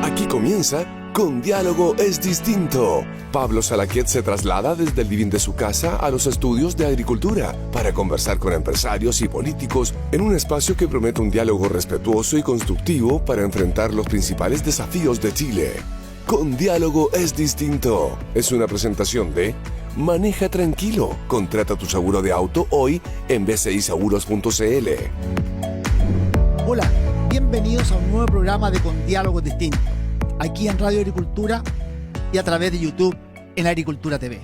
Aquí comienza Con Diálogo es Distinto. Pablo Salaquet se traslada desde el living de su casa a los estudios de agricultura para conversar con empresarios y políticos en un espacio que promete un diálogo respetuoso y constructivo para enfrentar los principales desafíos de Chile. Con Diálogo es Distinto es una presentación de Maneja tranquilo. Contrata tu seguro de auto hoy en bciseguros.cl. Hola, bienvenidos a un nuevo programa de Con Diálogo es Distinto, aquí en Radio Agricultura y a través de YouTube en Agricultura TV.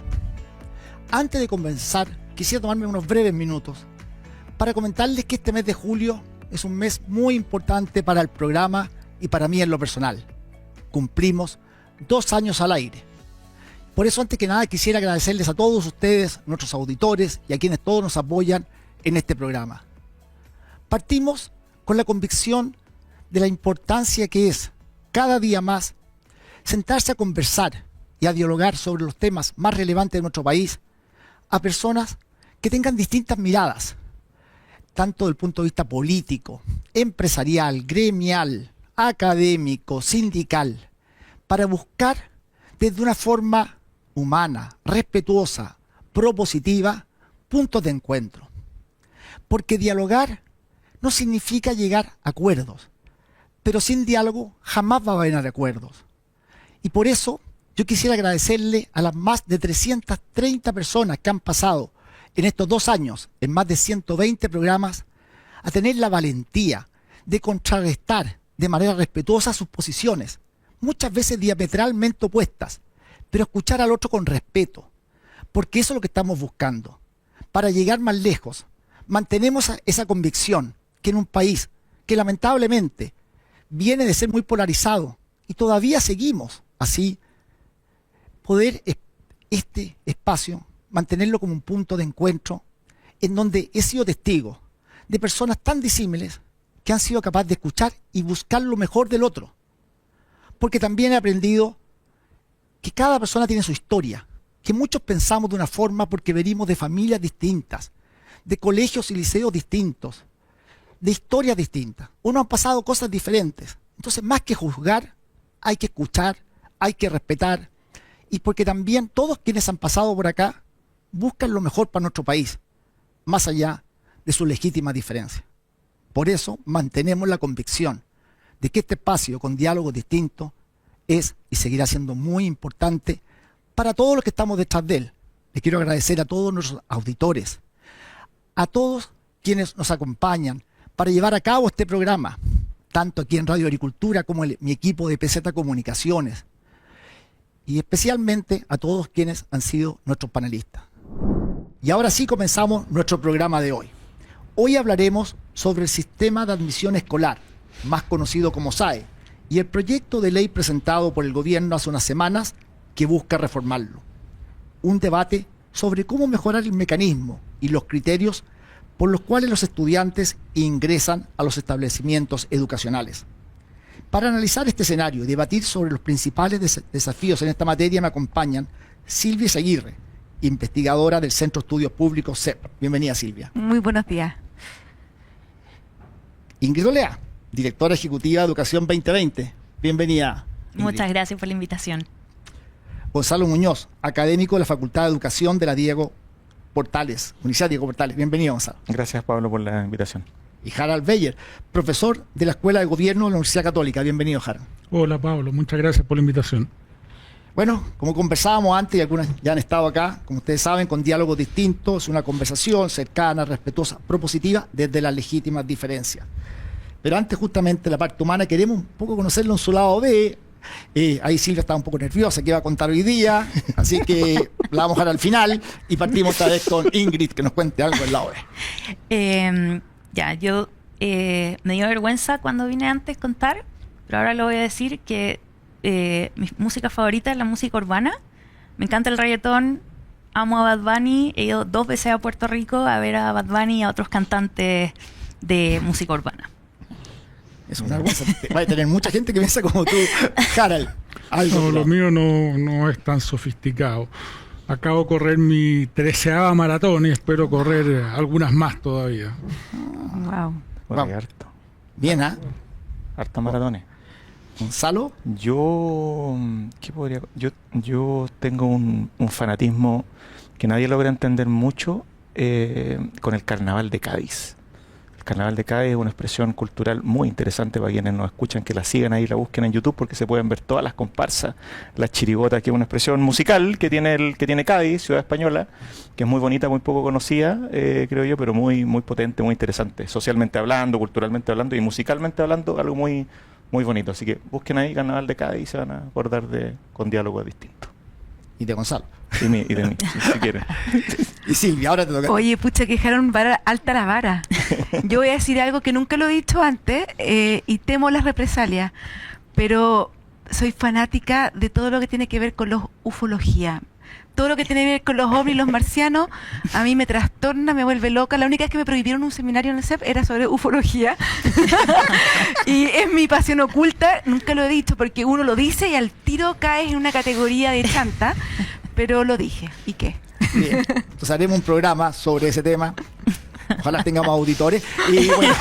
Antes de comenzar, quisiera tomarme unos breves minutos para comentarles que este mes de julio es un mes muy importante para el programa y para mí en lo personal. Cumplimos 2 años al aire. Por eso, antes que nada, quisiera agradecerles a todos ustedes, nuestros auditores y a quienes todos nos apoyan en este programa. Partimos con la convicción de la importancia que es, cada día más, sentarse a conversar y a dialogar sobre los temas más relevantes de nuestro país a personas que tengan distintas miradas, tanto desde el punto de vista político, empresarial, gremial, académico, sindical, para buscar desde una forma humana, respetuosa, propositiva, puntos de encuentro. Porque dialogar no significa llegar a acuerdos, pero sin diálogo jamás va a haber acuerdos. Y por eso yo quisiera agradecerle a las más de 330 personas que han pasado en estos 2 años, en más de 120 programas, a tener la valentía de contrarrestar de manera respetuosa sus posiciones, muchas veces diametralmente opuestas, pero escuchar al otro con respeto, porque eso es lo que estamos buscando. Para llegar más lejos, mantenemos esa convicción que en un país que lamentablemente viene de ser muy polarizado y todavía seguimos así, poder este espacio mantenerlo como un punto de encuentro en donde he sido testigo de personas tan disímiles que han sido capaces de escuchar y buscar lo mejor del otro. Porque también he aprendido que cada persona tiene su historia, que muchos pensamos de una forma porque venimos de familias distintas, de colegios y liceos distintos, de historias distintas. Uno han pasado cosas diferentes. Entonces, más que juzgar, hay que escuchar, hay que respetar. Y porque también todos quienes han pasado por acá buscan lo mejor para nuestro país, más allá de su legítima diferencia. Por eso mantenemos la convicción de que este espacio con diálogo distinto es y seguirá siendo muy importante para todos los que estamos detrás de él. Les quiero agradecer a todos nuestros auditores, a todos quienes nos acompañan para llevar a cabo este programa, tanto aquí en Radio Agricultura como mi equipo de PZ Comunicaciones, y especialmente a todos quienes han sido nuestros panelistas. Y ahora sí comenzamos nuestro programa de hoy. Hoy hablaremos sobre el sistema de admisión escolar, más conocido como SAE, y el proyecto de ley presentado por el gobierno hace unas semanas que busca reformarlo. Un debate sobre cómo mejorar el mecanismo y los criterios por los cuales los estudiantes ingresan a los establecimientos educacionales. Para analizar este escenario y debatir sobre los principales desafíos en esta materia me acompañan Silvia Aguirre, investigadora del Centro de Estudios Públicos CEP. Bienvenida, Silvia. Muy buenos días. Ingrid Olea, directora ejecutiva de Educación 2020. Bienvenida, Ingrid. Muchas gracias por la invitación. Gonzalo Muñoz, académico de la Facultad de Educación de la Diego Portales, Universidad Diego Portales. Bienvenido, Gonzalo. Gracias, Pablo, por la invitación. Y Harald Beyer, profesor de la Escuela de Gobierno de la Universidad Católica. Bienvenido, Harald. Hola, Pablo. Muchas gracias por la invitación. Bueno, como conversábamos antes, y algunas ya han estado acá, como ustedes saben, con diálogos distintos, es una conversación cercana, respetuosa, propositiva, desde las legítimas diferencias. Pero antes, justamente, la parte humana, queremos un poco conocerlo en su lado B. Ahí Silvia estaba un poco nerviosa, que iba a contar hoy día, así que la vamos a dejar al final y partimos esta vez con Ingrid, que nos cuente algo en la lado B. Yo me dio vergüenza cuando vine antes contar, pero ahora lo voy a decir que mi música favorita es la música urbana. Me encanta el reggaetón, amo a Bad Bunny, he ido 2 veces a Puerto Rico a ver a Bad Bunny y a otros cantantes de música urbana. Es una vergüenza. Va a tener mucha gente que piensa como tú, Harald. No, lo mío no es tan sofisticado. Acabo de correr mi 13ª maratón y espero correr algunas más todavía. Wow. Corre harto. Bien, ¿ah? Harto maratones. Gonzalo. Yo tengo un fanatismo que nadie logra entender mucho con el Carnaval de Cádiz. El Carnaval de Cádiz es una expresión cultural muy interesante para quienes nos escuchan, que la sigan ahí, la busquen en YouTube, porque se pueden ver todas las comparsas, las chirigotas, que es una expresión musical que tiene Cádiz, ciudad española, que es muy bonita, muy poco conocida, creo yo, pero muy, muy potente, muy interesante, socialmente hablando, culturalmente hablando y musicalmente hablando, algo muy, muy bonito. Así que busquen ahí Carnaval de Cádiz y se van a acordar con Diálogo Distinto. Y de Gonzalo. Y de mí, si quieren. Y Silvia, ahora te toca. Oye, pucha, que dejaron alta la vara. Yo voy a decir algo que nunca lo he dicho antes y temo las represalias, pero soy fanática de todo lo que tiene que ver con los ufología. Todo lo que tiene que ver con los ovnis y los marcianos, a mí me trastorna, me vuelve loca. La única vez que me prohibieron un seminario en el CEP era sobre ufología. Y es mi pasión oculta, nunca lo he dicho, porque uno lo dice y al tiro caes en una categoría de chanta, pero lo dije. ¿Y qué? Bien. Entonces haremos un programa sobre ese tema. Ojalá tengamos auditores. Y bueno,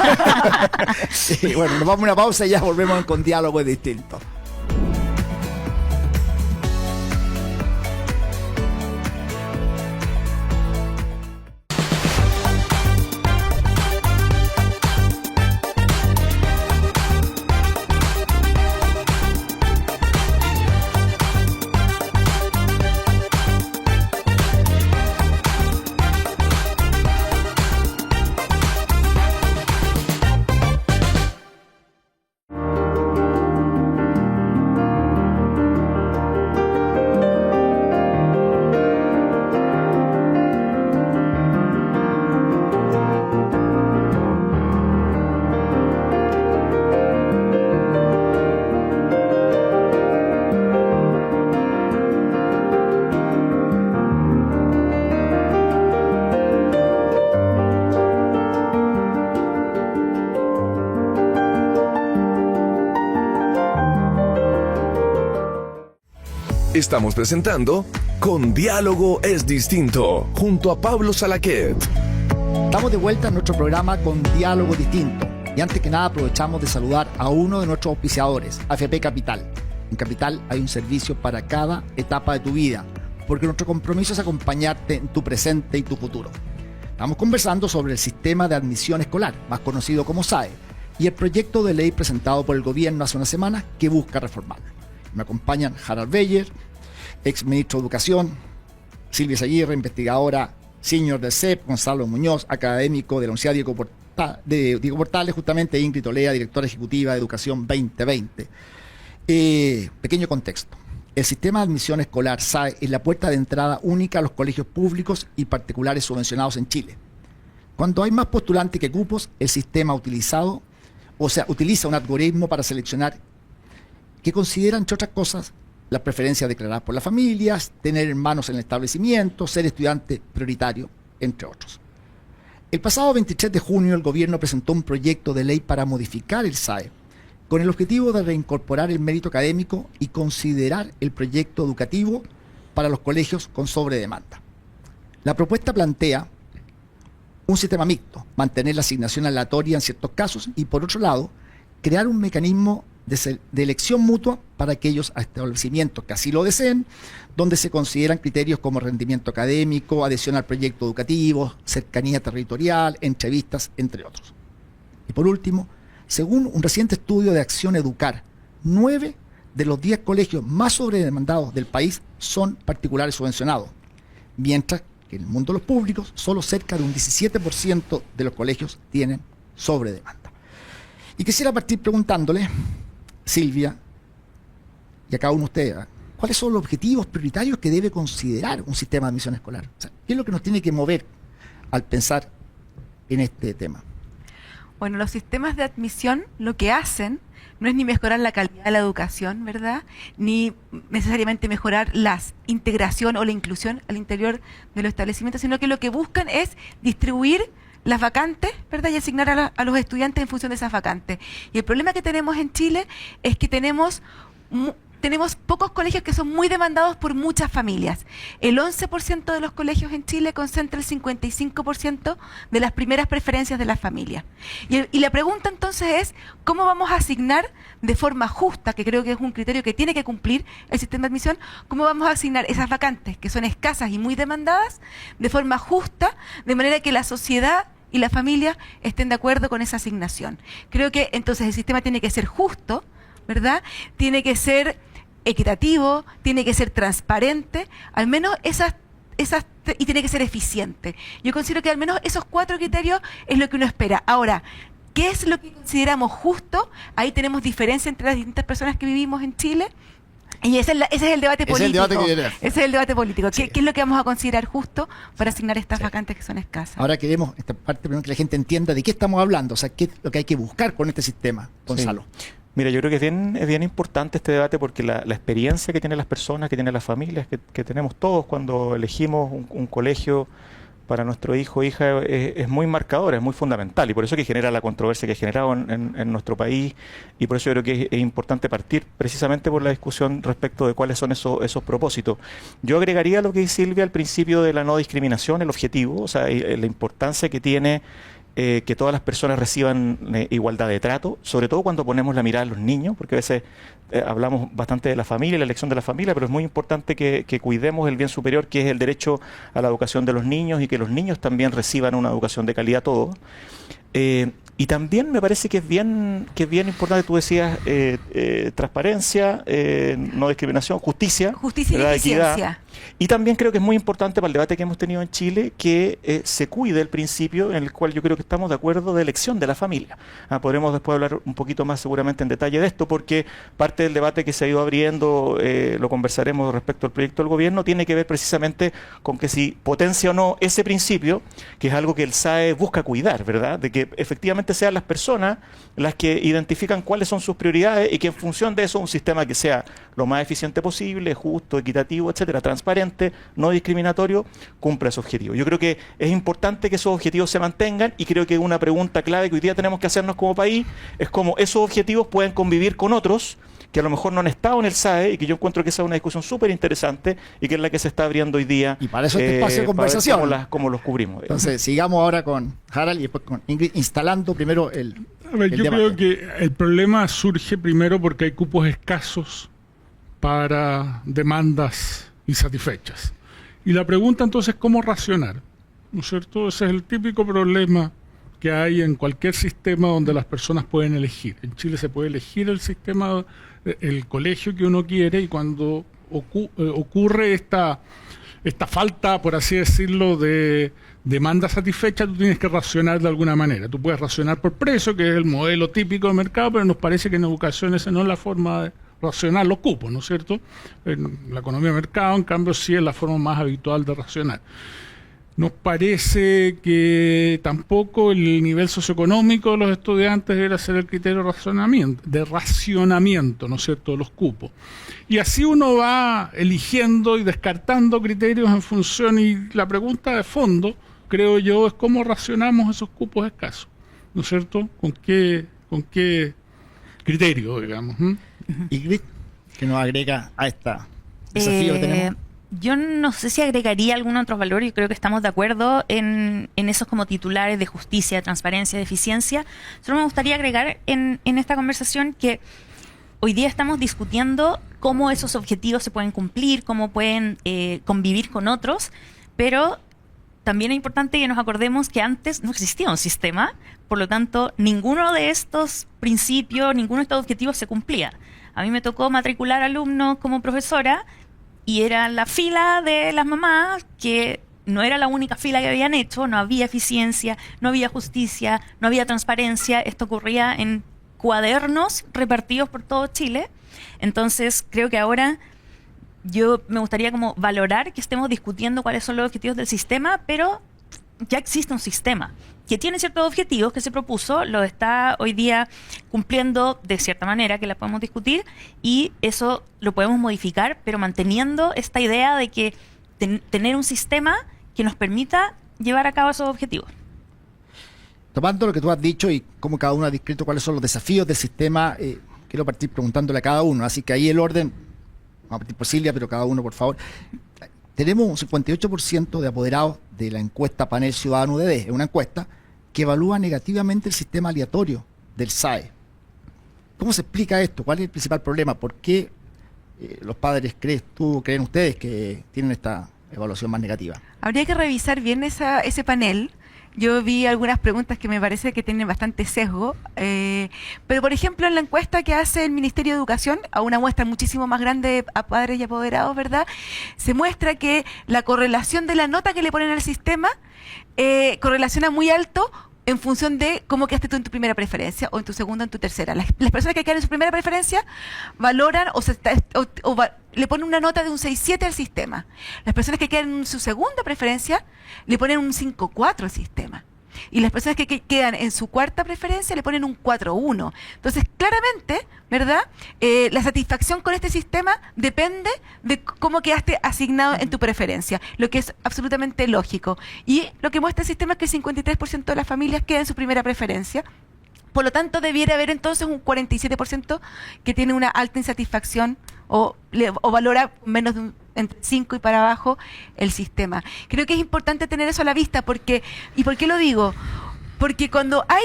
y bueno, nos vamos a una pausa y ya volvemos con Diálogos Distintos. Estamos presentando Con Diálogo es Distinto, junto a Pablo Salaquet. Estamos de vuelta en nuestro programa Con Diálogo Distinto. Y antes que nada aprovechamos de saludar a uno de nuestros auspiciadores, AFP Capital. En Capital hay un servicio para cada etapa de tu vida, porque nuestro compromiso es acompañarte en tu presente y tu futuro. Estamos conversando sobre el sistema de admisión escolar, más conocido como SAE, y el proyecto de ley presentado por el gobierno hace una semana que busca reformarlo. Me acompañan Harald Beyer, ex ministro de Educación, Silvia Aguirre, investigadora senior del CEP, Gonzalo Muñoz, académico de la Universidad Diego Portales, justamente Ingrid Olea, directora ejecutiva de Educación 2020. Pequeño contexto. El sistema de admisión escolar SAE es la puerta de entrada única a los colegios públicos y particulares subvencionados en Chile. Cuando hay más postulantes que cupos, el sistema utiliza un algoritmo para seleccionar que considera, entre otras cosas, las preferencias declaradas por las familias, tener hermanos en el establecimiento, ser estudiante prioritario, entre otros. El pasado 23 de junio el gobierno presentó un proyecto de ley para modificar el SAE, con el objetivo de reincorporar el mérito académico y considerar el proyecto educativo para los colegios con sobredemanda. La propuesta plantea un sistema mixto, mantener la asignación aleatoria en ciertos casos y, por otro lado, crear un mecanismo de elección mutua para aquellos establecimientos que así lo deseen, donde se consideran criterios como rendimiento académico, adhesión al proyecto educativo, cercanía territorial, entrevistas, entre otros. Y por último, según un reciente estudio de Acción Educar, 9 de los 10 colegios más sobredemandados del país son particulares subvencionados, mientras que en el mundo de los públicos solo cerca de un 17% de los colegios tienen sobredemanda. Y quisiera partir preguntándole, Silvia, y a cada uno de ustedes, ¿cuáles son los objetivos prioritarios que debe considerar un sistema de admisión escolar? O sea, ¿qué es lo que nos tiene que mover al pensar en este tema? Bueno, los sistemas de admisión lo que hacen no es ni mejorar la calidad de la educación, ¿verdad? Ni necesariamente mejorar la integración o la inclusión al interior de los establecimientos, sino que lo que buscan es distribuir las vacantes, ¿verdad? Y asignar a los estudiantes en función de esas vacantes. Y el problema que tenemos en Chile es que tenemos tenemos pocos colegios que son muy demandados por muchas familias. El 11% de los colegios en Chile concentra el 55% de las primeras preferencias de las familias. Y la pregunta entonces es, ¿cómo vamos a asignar de forma justa, que creo que es un criterio que tiene que cumplir el sistema de admisión, cómo vamos a asignar esas vacantes que son escasas y muy demandadas de forma justa, de manera que la sociedad y la familia estén de acuerdo con esa asignación? Creo que entonces el sistema tiene que ser justo, ¿verdad? Tiene que ser equitativo, tiene que ser transparente, al menos y tiene que ser eficiente. Yo considero que al menos esos 4 criterios es lo que uno espera. Ahora, ¿qué es lo que consideramos justo? Ahí tenemos diferencia entre las distintas personas que vivimos en Chile. Y ese es el debate político. Ese es el debate político. Sí. ¿Qué es lo que vamos a considerar justo para asignar estas vacantes que son escasas? Ahora queremos esta parte primero que la gente entienda de qué estamos hablando, o sea, qué es lo que hay que buscar con este sistema, Gonzalo. Sí. Mira, yo creo que es bien importante este debate porque la experiencia que tienen las personas, que tienen las familias, que tenemos todos cuando elegimos un colegio para nuestro hijo o hija es muy marcadora, es muy fundamental, y por eso que genera la controversia que ha generado en nuestro país, y por eso yo creo que es importante partir precisamente por la discusión respecto de cuáles son esos propósitos. Yo agregaría lo que dice Silvia al principio de la no discriminación, el objetivo, o sea, la importancia que tiene que todas las personas reciban igualdad de trato, sobre todo cuando ponemos la mirada en los niños, porque a veces hablamos bastante de la familia, la elección de la familia, pero es muy importante que cuidemos el bien superior, que es el derecho a la educación de los niños, y que los niños también reciban una educación de calidad todos. Y también me parece que es bien importante, tú decías, transparencia, no discriminación, justicia y ¿verdad? eficiencia. Equidad. Y también creo que es muy importante para el debate que hemos tenido en Chile que se cuide el principio en el cual yo creo que estamos de acuerdo de elección de la familia. Podremos después hablar un poquito más seguramente en detalle de esto, porque parte del debate que se ha ido abriendo, lo conversaremos respecto al proyecto del gobierno, tiene que ver precisamente con que si potencia o no ese principio, que es algo que el SAE busca cuidar, ¿verdad? De que efectivamente sean las personas las que identifican cuáles son sus prioridades y que en función de eso un sistema que sea lo más eficiente posible, justo, equitativo, etcétera, transparente, no discriminatorio, cumpla ese objetivo. Yo creo que es importante que esos objetivos se mantengan, y creo que una pregunta clave que hoy día tenemos que hacernos como país es cómo esos objetivos pueden convivir con otros que a lo mejor no han estado en el SAE, y que yo encuentro que esa es una discusión súper interesante y que es la que se está abriendo hoy día. Y para eso este espacio de conversación. Cómo los cubrimos. Entonces, sigamos ahora con Harald y después con Ingrid, instalando primero el yo debate. creo que el problema surge primero porque hay cupos escasos para demandas insatisfechas. Y la pregunta entonces es cómo racionar, ¿no es cierto? Ese es el típico problema que hay en cualquier sistema donde las personas pueden elegir. En Chile se puede elegir el sistema, el colegio que uno quiere, y cuando ocurre esta falta, por así decirlo, de demanda satisfecha, tú tienes que racionar de alguna manera. Tú puedes racionar por precio, que es el modelo típico de mercado, pero nos parece que en educación esa no es la forma de racionar los cupos, ¿no es cierto? En la economía de mercado, en cambio, sí es la forma más habitual de racionar. Nos parece que tampoco el nivel socioeconómico de los estudiantes debe ser el criterio de racionamiento, ¿no es cierto?, de los cupos. Y así uno va eligiendo y descartando criterios en función, y la pregunta de fondo, creo yo, es cómo racionamos esos cupos escasos, ¿no es cierto? ¿Con qué criterio, digamos? Ingrid, que nos agrega a esta desafío que tenemos. Yo no sé si agregaría algún otro valor. Yo creo que estamos de acuerdo en esos como titulares de justicia, de transparencia, de eficiencia. Solo me gustaría agregar en esta conversación que hoy día estamos discutiendo cómo esos objetivos se pueden cumplir, cómo pueden convivir con otros, pero también es importante que nos acordemos que antes no existía un sistema, por lo tanto, ninguno de estos principios, ninguno de estos objetivos se cumplía. A mí me tocó matricular alumnos como profesora, y era la fila de las mamás, que no era la única fila que habían hecho, no había eficiencia, no había justicia, no había transparencia. Esto ocurría en cuadernos repartidos por todo Chile. Entonces, creo que ahora yo me gustaría como valorar que estemos discutiendo cuáles son los objetivos del sistema, pero ya existe un sistema que tiene ciertos objetivos que se propuso, lo está hoy día cumpliendo de cierta manera, que la podemos discutir, y eso lo podemos modificar, pero manteniendo esta idea de que tener un sistema que nos permita llevar a cabo esos objetivos. Tomando lo que tú has dicho y cómo cada uno ha descrito cuáles son los desafíos del sistema, quiero partir preguntándole a cada uno, así que ahí el orden vamos a partir por Silvia, pero cada uno, por favor. Tenemos un 58% de apoderados de la encuesta Panel Ciudadano UDD, es una encuesta que evalúa negativamente el sistema aleatorio del SAE. ¿Cómo se explica esto? ¿Cuál es el principal problema? ¿Por qué los padres creen ustedes que tienen esta evaluación más negativa? Habría que revisar bien ese panel. Yo vi algunas preguntas que me parece que tienen bastante sesgo, pero por ejemplo en la encuesta que hace el Ministerio de Educación, a una muestra muchísimo más grande a padres y apoderados, ¿verdad? Se muestra que la correlación de la nota que le ponen al sistema correlaciona muy alto en función de cómo quedaste tú en tu primera preferencia, o en tu segunda, o en tu tercera. Las personas que quedan en su primera preferencia valoran le ponen una nota de un 6,7 al sistema. Las personas que quedan en su segunda preferencia le ponen un 5,4 al sistema. Y las personas que quedan en su cuarta preferencia le ponen un 4,1. Entonces, claramente, ¿verdad? La satisfacción con este sistema depende de cómo quedaste asignado en tu preferencia, lo que es absolutamente lógico. Y lo que muestra el sistema es que el 53% de las familias queda en su primera preferencia. Por lo tanto, debiera haber entonces un 47% que tiene una alta insatisfacción o valora menos de entre 5 y para abajo el sistema. Creo que es importante tener eso a la vista porque, ¿y por qué lo digo? Porque cuando hay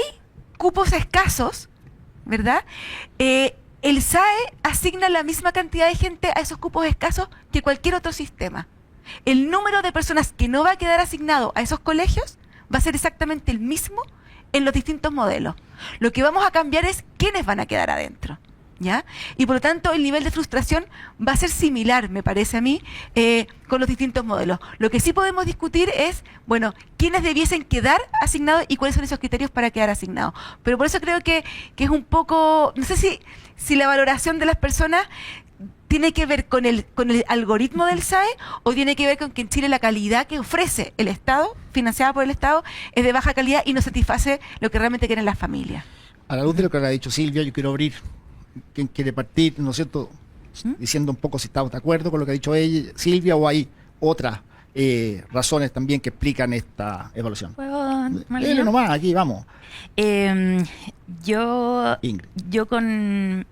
cupos escasos, ¿verdad? El SAE asigna la misma cantidad de gente a esos cupos escasos que cualquier otro sistema. El número de personas que no va a quedar asignado a esos colegios va a ser exactamente el mismo en los distintos modelos. Lo que vamos a cambiar es quiénes van a quedar adentro, ¿ya? Y por lo tanto el nivel de frustración va a ser similar, me parece a mí, con los distintos modelos. Lo que sí podemos discutir es, bueno, quiénes debiesen quedar asignados y cuáles son esos criterios para quedar asignados. Pero por eso creo que es un poco, no sé si la valoración de las personas tiene que ver con el algoritmo del SAE o tiene que ver con que en Chile la calidad que ofrece el Estado, financiada por el Estado, es de baja calidad y no satisface lo que realmente quieren las familias. A la luz de lo que ha dicho Silvia, yo quiero abrir. ¿Quién quiere partir, no es cierto? Diciendo un poco si estamos de acuerdo con lo que ha dicho ella, Silvia, o hay otras razones también que explican esta evaluación. Dile nomás, aquí vamos. Yo con...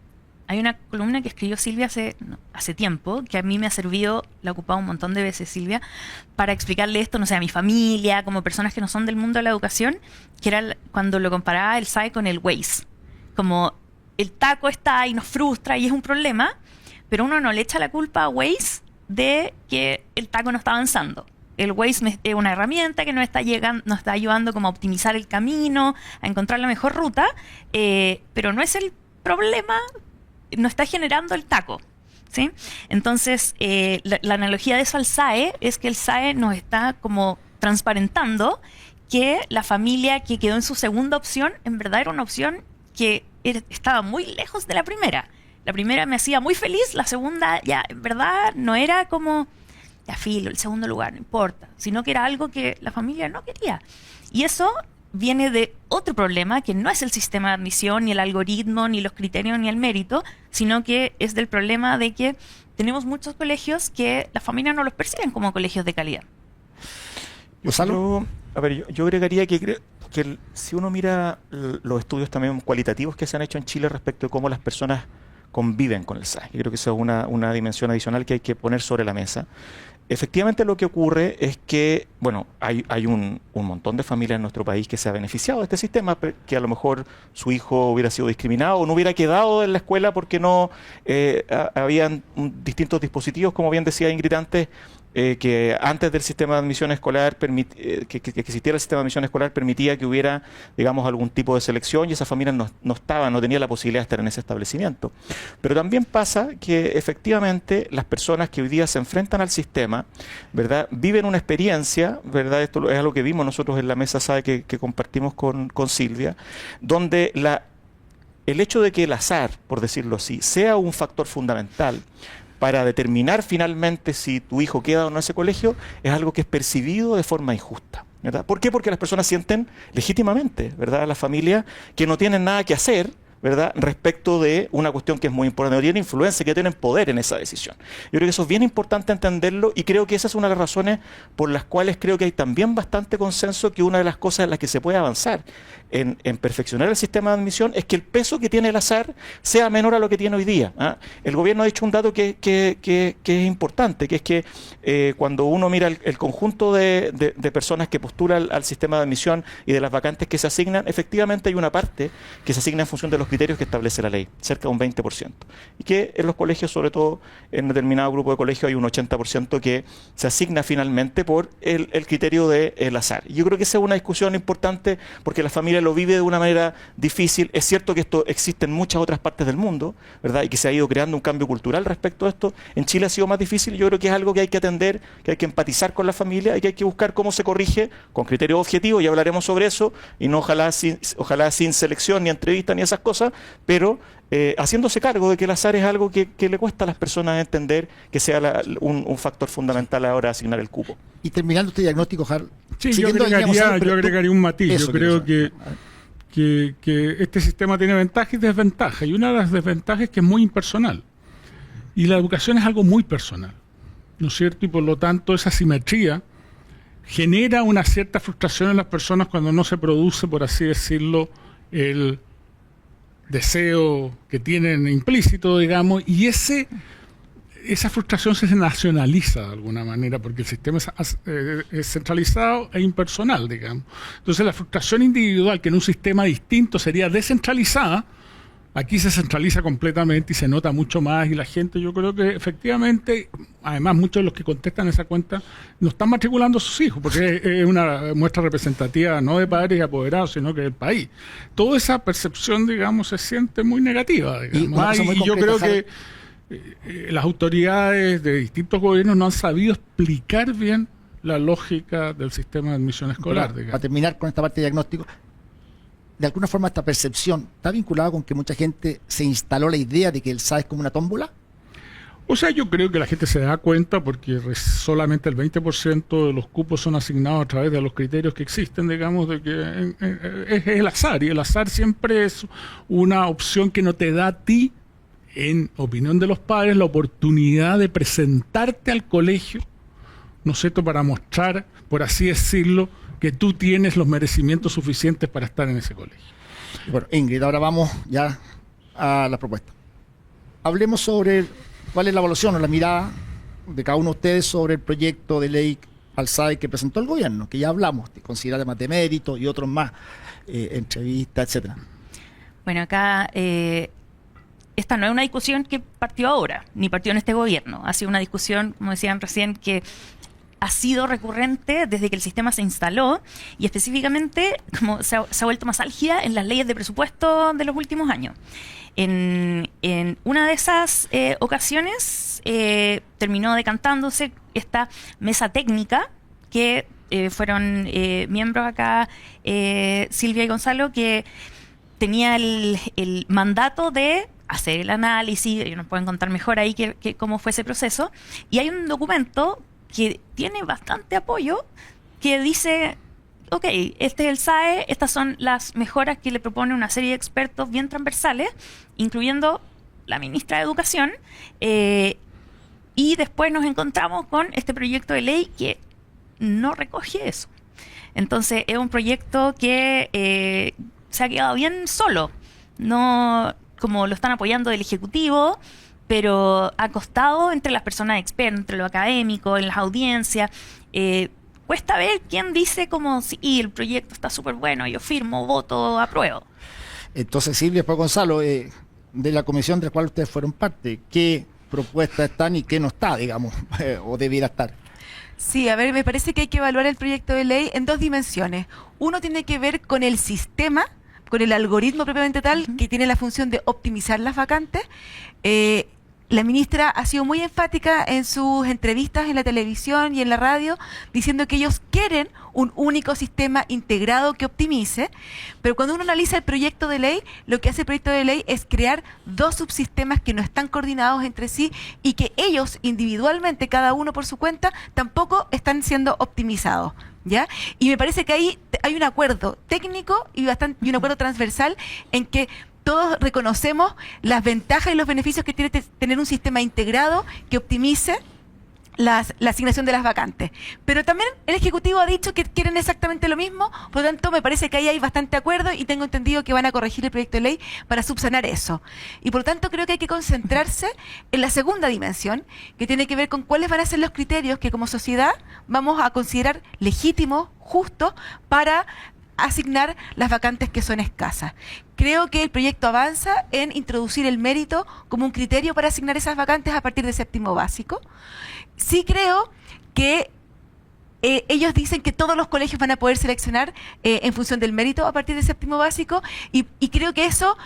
Hay una columna que escribió Silvia hace tiempo, que a mí me ha servido, la he ocupado un montón de veces Silvia, para explicarle esto, no sé, a mi familia, como personas que no son del mundo de la educación, que era cuando lo comparaba el SAE con el Waze. Como el taco está y nos frustra y es un problema, pero uno no le echa la culpa a Waze de que el taco no está avanzando. El Waze es una herramienta que nos está ayudando como a optimizar el camino, a encontrar la mejor ruta, pero no es el problema, no está generando el taco, ¿sí? Entonces, la analogía de eso al SAE es que el SAE nos está como transparentando que la familia que quedó en su segunda opción, en verdad era una opción que estaba muy lejos de la primera. La primera me hacía muy feliz, la segunda ya, en verdad, no era como, ya filo, el segundo lugar, no importa, sino que era algo que la familia no quería. Y eso viene de otro problema, que no es el sistema de admisión, ni el algoritmo, ni los criterios, ni el mérito, sino que es del problema de que tenemos muchos colegios que las familias no los perciben como colegios de calidad. Gonzalo. Yo agregaría que si uno mira los estudios también cualitativos que se han hecho en Chile respecto de cómo las personas conviven con el SAE, yo creo que esa es una dimensión adicional que hay que poner sobre la mesa. Efectivamente lo que ocurre es que, bueno, hay un montón de familias en nuestro país que se ha beneficiado de este sistema, que a lo mejor su hijo hubiera sido discriminado o no hubiera quedado en la escuela porque no habían distintos dispositivos, como bien decía Ingrid antes, que antes del sistema de admisión escolar, que existiera el sistema de admisión escolar permitía que hubiera, digamos, algún tipo de selección y esas familias no tenían la posibilidad de estar en ese establecimiento. Pero también pasa que efectivamente las personas que hoy día se enfrentan al sistema, ¿verdad?, viven una experiencia, ¿verdad?, esto es algo que vimos nosotros en la mesa SAE que compartimos con Silvia, donde el hecho de que el azar, por decirlo así, sea un factor fundamental para determinar finalmente si tu hijo queda o no en ese colegio, es algo que es percibido de forma injusta, ¿verdad? ¿Por qué? Porque las personas sienten legítimamente, ¿verdad?, las familias que no tienen nada que hacer, ¿verdad?, respecto de una cuestión que es muy importante, no tienen influencia, que tienen poder en esa decisión. Yo creo que eso es bien importante entenderlo y creo que esa es una de las razones por las cuales creo que hay también bastante consenso que una de las cosas en las que se puede avanzar en perfeccionar el sistema de admisión es que el peso que tiene el azar sea menor a lo que tiene hoy día. El gobierno ha dicho un dato que es importante, que es que cuando uno mira el conjunto de personas que postulan al sistema de admisión y de las vacantes que se asignan, efectivamente hay una parte que se asigna en función de los criterios que establece la ley, cerca de un 20%. Y que en los colegios, sobre todo en determinado grupo de colegios, hay un 80% que se asigna finalmente por el criterio del azar. Y yo creo que esa es una discusión importante porque la familia lo vive de una manera difícil. Es cierto que esto existe en muchas otras partes del mundo, ¿verdad? Y que se ha ido creando un cambio cultural respecto a esto. En Chile ha sido más difícil. Yo creo que es algo que hay que atender, que hay que empatizar con la familia y que hay que buscar cómo se corrige con criterios objetivos. Y hablaremos sobre eso, y no ojalá sin selección, ni entrevista, ni esas cosas, pero haciéndose cargo de que el azar es algo que le cuesta a las personas entender que sea un factor fundamental a la hora de asignar el cupo. Y terminando este diagnóstico, Harold. Sí, yo agregaría un matiz. Yo creo que este sistema tiene ventajas y desventajas. Y una de las desventajas es que es muy impersonal. Y la educación es algo muy personal, ¿no es cierto? Y por lo tanto esa asimetría genera una cierta frustración en las personas cuando no se produce, por así decirlo, el deseo que tienen implícito, digamos, y esa frustración se nacionaliza de alguna manera, porque el sistema es centralizado e impersonal, digamos. Entonces la frustración individual, que en un sistema distinto sería descentralizada, aquí se centraliza completamente y se nota mucho más, y la gente, yo creo que efectivamente, además muchos de los que contestan esa cuenta no están matriculando a sus hijos, porque es una muestra representativa no de padres y apoderados, sino que del país. Toda esa percepción, digamos, se siente muy negativa, digamos. Y yo creo que las autoridades de distintos gobiernos no han sabido explicar bien la lógica del sistema de admisión escolar. Para terminar con esta parte de diagnóstico, de alguna forma esta percepción está vinculada con que mucha gente se instaló la idea de que el SAE es como una tómbola. O sea, yo creo que la gente se da cuenta porque solamente el 20% de los cupos son asignados a través de los criterios que existen, digamos, de que es el azar, y el azar siempre es una opción que no te da a ti, en opinión de los padres, la oportunidad de presentarte al colegio, ¿no es cierto?, para mostrar, por así decirlo, que tú tienes los merecimientos suficientes para estar en ese colegio. Bueno, Ingrid, ahora vamos ya a la propuesta. Hablemos sobre cuál es la evaluación o la mirada de cada uno de ustedes sobre el proyecto de ley al SAE que presentó el gobierno, que ya hablamos, de considerar temas de mérito y otros más, entrevistas, etcétera. Bueno, acá esta no es una discusión que partió ahora, ni partió en este gobierno. Ha sido una discusión, como decían recién, que ha sido recurrente desde que el sistema se instaló, y específicamente como se ha vuelto más álgida en las leyes de presupuesto de los últimos años. En una de esas ocasiones terminó decantándose esta mesa técnica que fueron miembros acá, Silvia y Gonzalo, que tenía el mandato de hacer el análisis. Ellos nos pueden contar mejor ahí cómo fue ese proceso, y hay un documento que tiene bastante apoyo, que dice, ok, este es el SAE, estas son las mejoras que le propone una serie de expertos bien transversales, incluyendo la ministra de Educación, y después nos encontramos con este proyecto de ley que no recoge eso. Entonces es un proyecto que se ha quedado bien solo, no como lo están apoyando del Ejecutivo, pero ha costado entre las personas expertas, entre lo académico, en las audiencias. Cuesta ver quién dice como, sí, el proyecto está súper bueno, yo firmo, voto, apruebo. Entonces, Silvia, después Gonzalo, de la comisión de la cual ustedes fueron parte, ¿qué propuestas están y qué no está, digamos, o debiera estar? Sí, a ver, me parece que hay que evaluar el proyecto de ley en dos dimensiones. Uno tiene que ver con el sistema, con el algoritmo propiamente tal, que tiene la función de optimizar las vacantes. La ministra ha sido muy enfática en sus entrevistas en la televisión y en la radio, diciendo que ellos quieren un único sistema integrado que optimice, pero cuando uno analiza el proyecto de ley, lo que hace el proyecto de ley es crear dos subsistemas que no están coordinados entre sí y que ellos individualmente, cada uno por su cuenta, tampoco están siendo optimizados. ¿Ya? Y me parece que ahí hay un acuerdo técnico y un acuerdo transversal en que todos reconocemos las ventajas y los beneficios que tiene tener un sistema integrado que optimice la asignación de las vacantes. Pero también el Ejecutivo ha dicho que quieren exactamente lo mismo, por lo tanto me parece que ahí hay bastante acuerdo y tengo entendido que van a corregir el proyecto de ley para subsanar eso. Y por lo tanto creo que hay que concentrarse en la segunda dimensión, que tiene que ver con cuáles van a ser los criterios que como sociedad vamos a considerar legítimos, justos, para asignar las vacantes que son escasas. Creo que el proyecto avanza en introducir el mérito como un criterio para asignar esas vacantes a partir de séptimo básico. Sí creo que ellos dicen que todos los colegios van a poder seleccionar en función del mérito a partir de séptimo básico y creo que eso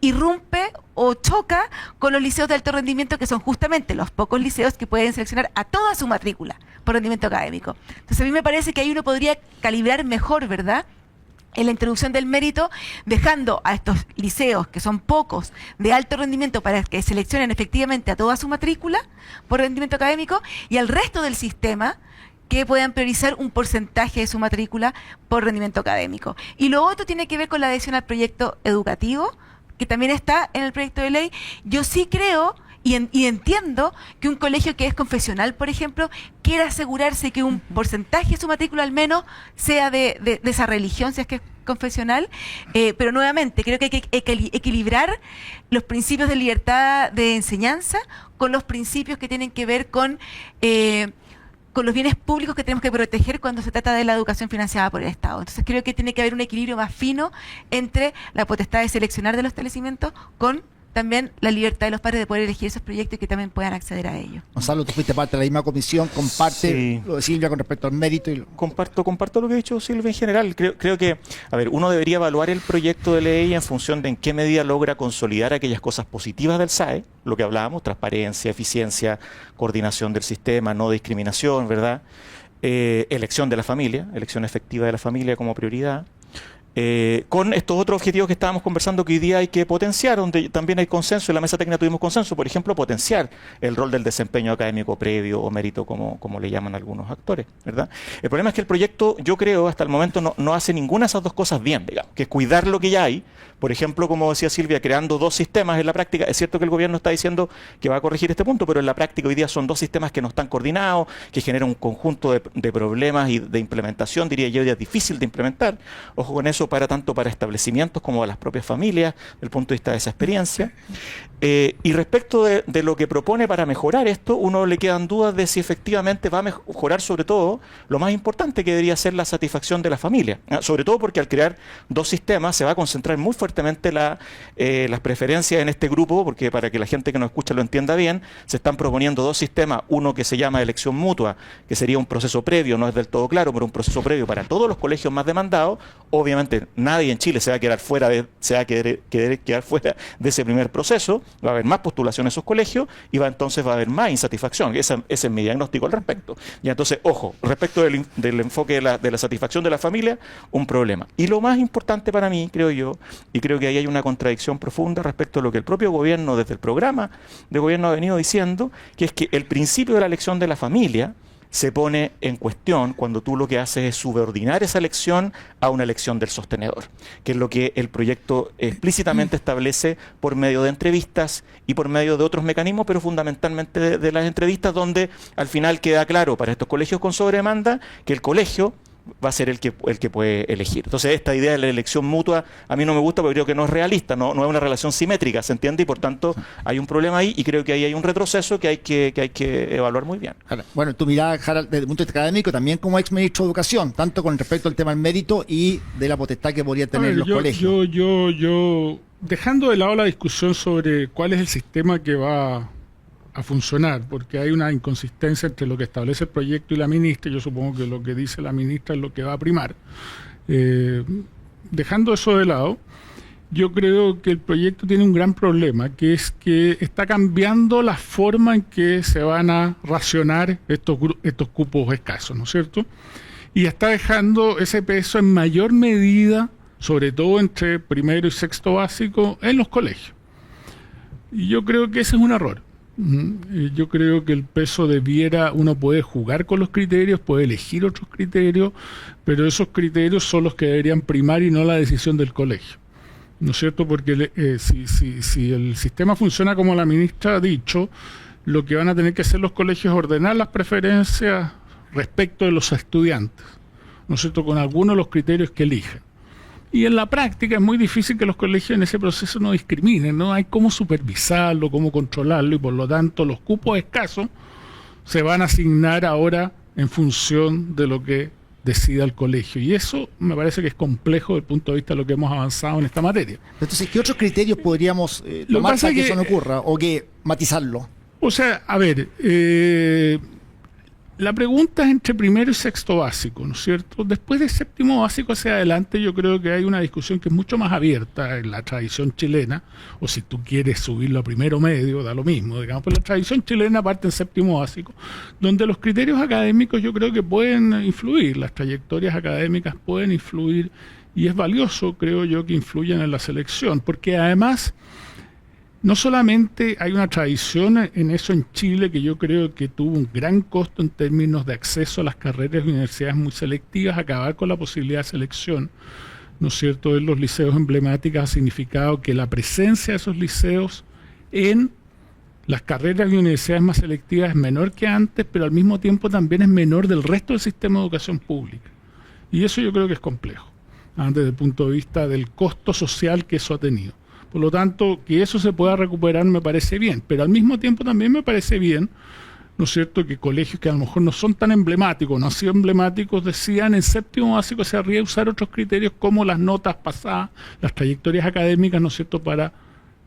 irrumpe o choca con los liceos de alto rendimiento, que son justamente los pocos liceos que pueden seleccionar a toda su matrícula por rendimiento académico. Entonces a mí me parece que ahí uno podría calibrar mejor, ¿verdad?, en la introducción del mérito, dejando a estos liceos, que son pocos, de alto rendimiento para que seleccionen efectivamente a toda su matrícula por rendimiento académico, y al resto del sistema que puedan priorizar un porcentaje de su matrícula por rendimiento académico. Y lo otro tiene que ver con la adhesión al proyecto educativo, que también está en el proyecto de ley. Yo sí creo y entiendo que un colegio que es confesional, por ejemplo, quiera asegurarse que un porcentaje de su matrícula al menos sea de esa religión, si es que es confesional, pero nuevamente creo que hay que equilibrar los principios de libertad de enseñanza con los principios que tienen que ver con los bienes públicos que tenemos que proteger cuando se trata de la educación financiada por el Estado. Entonces creo que tiene que haber un equilibrio más fino entre la potestad de seleccionar de los establecimientos con también la libertad de los padres de poder elegir esos proyectos y que también puedan acceder a ellos. Gonzalo, tú fuiste parte de la misma comisión, comparte Sí. lo de Silvia con respecto al mérito. Comparto lo que ha dicho Silvia en general. Creo que, a ver, uno debería evaluar el proyecto de ley en función de en qué medida logra consolidar aquellas cosas positivas del SAE, lo que hablábamos, transparencia, eficiencia, coordinación del sistema, no discriminación, ¿verdad? Elección de la familia, elección efectiva de la familia como prioridad. Con estos otros objetivos que estábamos conversando que hoy día hay que potenciar, donde también hay consenso, en la mesa técnica tuvimos consenso, por ejemplo, potenciar el rol del desempeño académico previo o mérito, como le llaman algunos actores, ¿verdad? El problema es que el proyecto, yo creo, hasta el momento no hace ninguna de esas dos cosas bien, digamos, que es cuidar lo que ya hay, por ejemplo, como decía Silvia, creando dos sistemas en la práctica. Es cierto que el gobierno está diciendo que va a corregir este punto, pero en la práctica hoy día son dos sistemas que no están coordinados, que generan un conjunto de problemas y de implementación, diría yo, ya difícil de implementar. Ojo con eso, tanto para establecimientos como a las propias familias, desde el punto de vista de esa experiencia. Y respecto de lo que propone para mejorar esto, uno le quedan dudas de si efectivamente va a mejorar, sobre todo, lo más importante que debería ser la satisfacción de la familia. Sobre todo porque al crear dos sistemas se va a concentrar muy fuertemente las preferencias en este grupo, porque para que la gente que nos escucha lo entienda bien, se están proponiendo dos sistemas, uno que se llama elección mutua, que sería un proceso previo, no es del todo claro, pero un proceso previo para todos los colegios más demandados. Obviamente nadie en Chile se va a quedar fuera de ese primer proceso, va a haber más postulación en esos colegios y entonces va a haber más insatisfacción. Ese es mi diagnóstico al respecto. Y entonces, ojo, respecto del enfoque de la satisfacción de la familia, un problema. Y lo más importante para mí, creo yo, y creo que ahí hay una contradicción profunda respecto a lo que el propio gobierno, desde el programa de gobierno, ha venido diciendo, que es que el principio de la elección de la familia se pone en cuestión cuando tú lo que haces es subordinar esa elección a una elección del sostenedor, que es lo que el proyecto explícitamente establece por medio de entrevistas y por medio de otros mecanismos, pero fundamentalmente de las entrevistas, donde al final queda claro para estos colegios con sobredemanda que el colegio va a ser el que puede elegir. Entonces esta idea de la elección mutua a mí no me gusta porque creo que no es realista, no es una relación simétrica, ¿se entiende? Y por tanto hay un problema ahí y creo que ahí hay un retroceso que hay que evaluar muy bien. Bueno, tu mirada, Harald, desde el punto de vista académico, también como ex ministro de Educación, tanto con respecto al tema del mérito y de la potestad que podría tener los colegios. Yo, dejando de lado la discusión sobre cuál es el sistema que va a funcionar, porque hay una inconsistencia entre lo que establece el proyecto y la ministra. Yo supongo que lo que dice la ministra es lo que va a primar. Dejando eso de lado, yo creo que el proyecto tiene un gran problema, que es que está cambiando la forma en que se van a racionar estos cupos escasos, ¿no es cierto? Y está dejando ese peso en mayor medida, sobre todo entre primero y sexto básico, en los colegios. Y yo creo que ese es un error. Yo creo que el peso uno puede jugar con los criterios, puede elegir otros criterios, pero esos criterios son los que deberían primar y no la decisión del colegio. ¿no es cierto? Porque si el sistema funciona como la ministra ha dicho, lo que van a tener que hacer los colegios es ordenar las preferencias respecto de los estudiantes, ¿no es cierto?, con algunos de los criterios que elijan. Y en la práctica es muy difícil que los colegios en ese proceso no discriminen, no hay cómo supervisarlo, cómo controlarlo, y por lo tanto los cupos escasos se van a asignar ahora en función de lo que decida el colegio. Y eso me parece que es complejo desde el punto de vista de lo que hemos avanzado en esta materia. Entonces, ¿qué otros criterios podríamos tomar para que eso no ocurra o que matizarlo? O sea, a ver, la pregunta es entre primero y sexto básico, ¿no es cierto? Después de séptimo básico hacia adelante yo creo que hay una discusión que es mucho más abierta en la tradición chilena, o si tú quieres subirlo a primero medio, da lo mismo, digamos, pero la tradición chilena parte en séptimo básico, donde los criterios académicos yo creo que pueden influir, las trayectorias académicas pueden influir, y es valioso, creo yo, que influyan en la selección, porque además no solamente hay una tradición en eso en Chile, que yo creo que tuvo un gran costo en términos de acceso a las carreras de universidades muy selectivas, acabar con la posibilidad de selección, ¿no es cierto?, en los liceos emblemáticos ha significado que la presencia de esos liceos en las carreras de universidades más selectivas es menor que antes, pero al mismo tiempo también es menor del resto del sistema de educación pública. Y eso yo creo que es complejo, desde el punto de vista del costo social que eso ha tenido. Por lo tanto, que eso se pueda recuperar me parece bien, pero al mismo tiempo también me parece bien, ¿no es cierto?, que colegios que a lo mejor no son tan emblemáticos, no han sido emblemáticos, decían en séptimo básico se habría usar otros criterios como las notas pasadas, las trayectorias académicas, ¿no es cierto?, para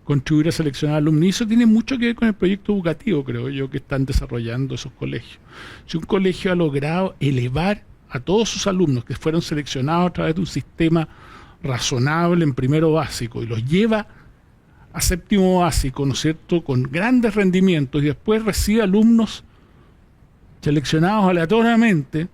contribuir a seleccionar alumnos. Y eso tiene mucho que ver con el proyecto educativo, creo yo, que están desarrollando esos colegios. Si un colegio ha logrado elevar a todos sus alumnos que fueron seleccionados a través de un sistema razonable en primero básico y los lleva a séptimo básico, ¿no es cierto?, con grandes rendimientos, y después recibe alumnos seleccionados aleatoriamente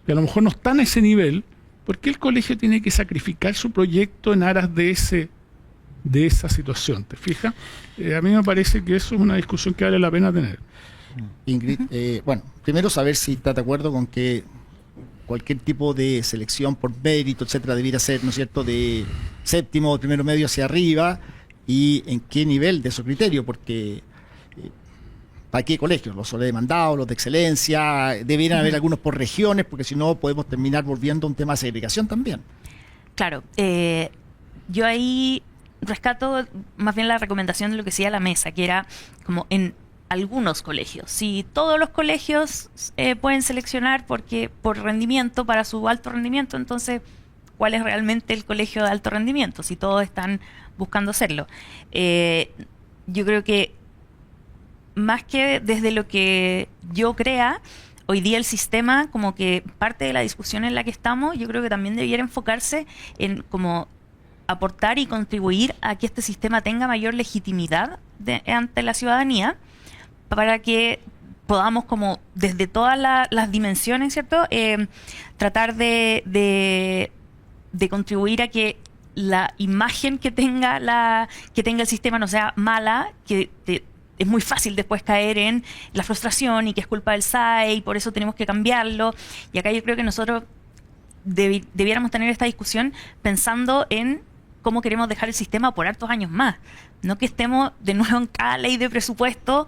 que a lo mejor no están a ese nivel, ¿por qué el colegio tiene que sacrificar su proyecto en aras de esa situación? ¿Te fijas? A mí me parece que eso es una discusión que vale la pena tener. Ingrid, bueno, primero saber si está de acuerdo con que cualquier tipo de selección por mérito, etcétera, debiera ser, ¿no es cierto?, de séptimo o primero medio hacia arriba, y en qué nivel de esos criterios, porque ¿para qué colegios? Los sobredemandados, los de excelencia, debieran haber algunos por regiones, porque si no podemos terminar volviendo a un tema de segregación también. Claro, yo ahí rescato más bien la recomendación de lo que decía la mesa, que era como en algunos colegios. Si todos los colegios pueden seleccionar porque por rendimiento, para su alto rendimiento, entonces, ¿cuál es realmente el colegio de alto rendimiento? Si todos están buscando hacerlo. Yo creo que más que desde lo que yo crea, hoy día el sistema, como que parte de la discusión en la que estamos, yo creo que también debiera enfocarse en como aportar y contribuir a que este sistema tenga mayor legitimidad ante la ciudadanía, para que podamos como desde todas las dimensiones, ¿cierto?, tratar de contribuir a que la imagen que tenga el sistema no sea mala, que es muy fácil después caer en la frustración y que es culpa del SAE y por eso tenemos que cambiarlo. Y acá yo creo que nosotros debiéramos tener esta discusión pensando en cómo queremos dejar el sistema por hartos años más. No que estemos de nuevo en cada ley de presupuesto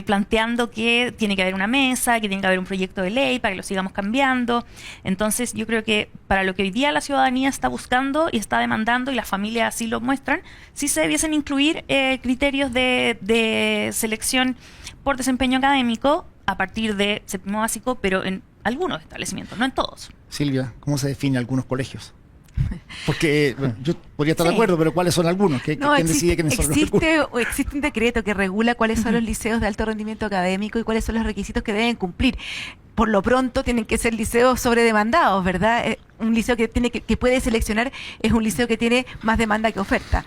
planteando que tiene que haber una mesa, que tiene que haber un proyecto de ley para que lo sigamos cambiando. Entonces yo creo que para lo que hoy día la ciudadanía está buscando y está demandando, y las familias así lo muestran, sí se debiesen incluir criterios de selección por desempeño académico a partir de séptimo básico, pero en algunos establecimientos, no en todos. Silvia, ¿cómo se define algunos colegios? Porque bueno, yo podría estar de acuerdo, pero ¿cuáles son algunos? ¿Quién decide quiénes son los existe un decreto que regula cuáles son los liceos de alto rendimiento académico y cuáles son los requisitos que deben cumplir. Por lo pronto tienen que ser liceos sobredemandados, ¿verdad? Un liceo que puede seleccionar es un liceo que tiene más demanda que oferta.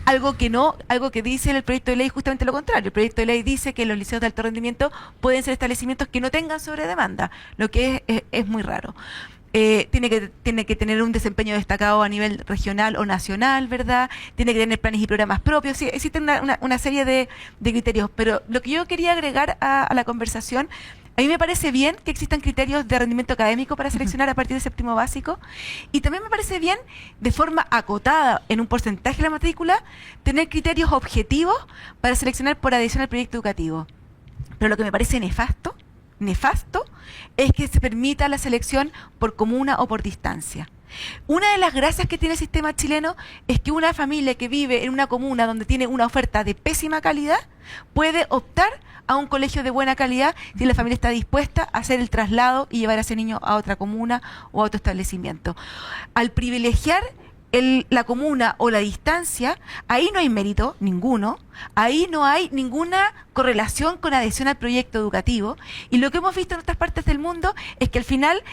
Algo que dice el proyecto de ley justamente lo contrario. El proyecto de ley dice que los liceos de alto rendimiento pueden ser establecimientos que no tengan sobredemanda, lo que es muy raro. Tiene que tener un desempeño destacado a nivel regional o nacional, ¿verdad? Tiene que tener planes y programas propios. Sí, existen una serie de criterios, pero lo que yo quería agregar a la conversación A mí me parece bien que existan criterios de rendimiento académico para seleccionar a partir de séptimo básico, y también me parece bien, de forma acotada en un porcentaje de la matrícula, tener criterios objetivos para seleccionar por adhesión al proyecto educativo. Pero lo que me parece nefasto, es que se permita la selección por comuna o por distancia. Una de las gracias que tiene el sistema chileno es que una familia que vive en una comuna donde tiene una oferta de pésima calidad puede optar a un colegio de buena calidad si la familia está dispuesta a hacer el traslado y llevar a ese niño a otra comuna o a otro establecimiento. Al privilegiar la comuna o la distancia, ahí no hay mérito ninguno, ahí no hay ninguna correlación con adhesión al proyecto educativo, y lo que hemos visto en otras partes del mundo es que al final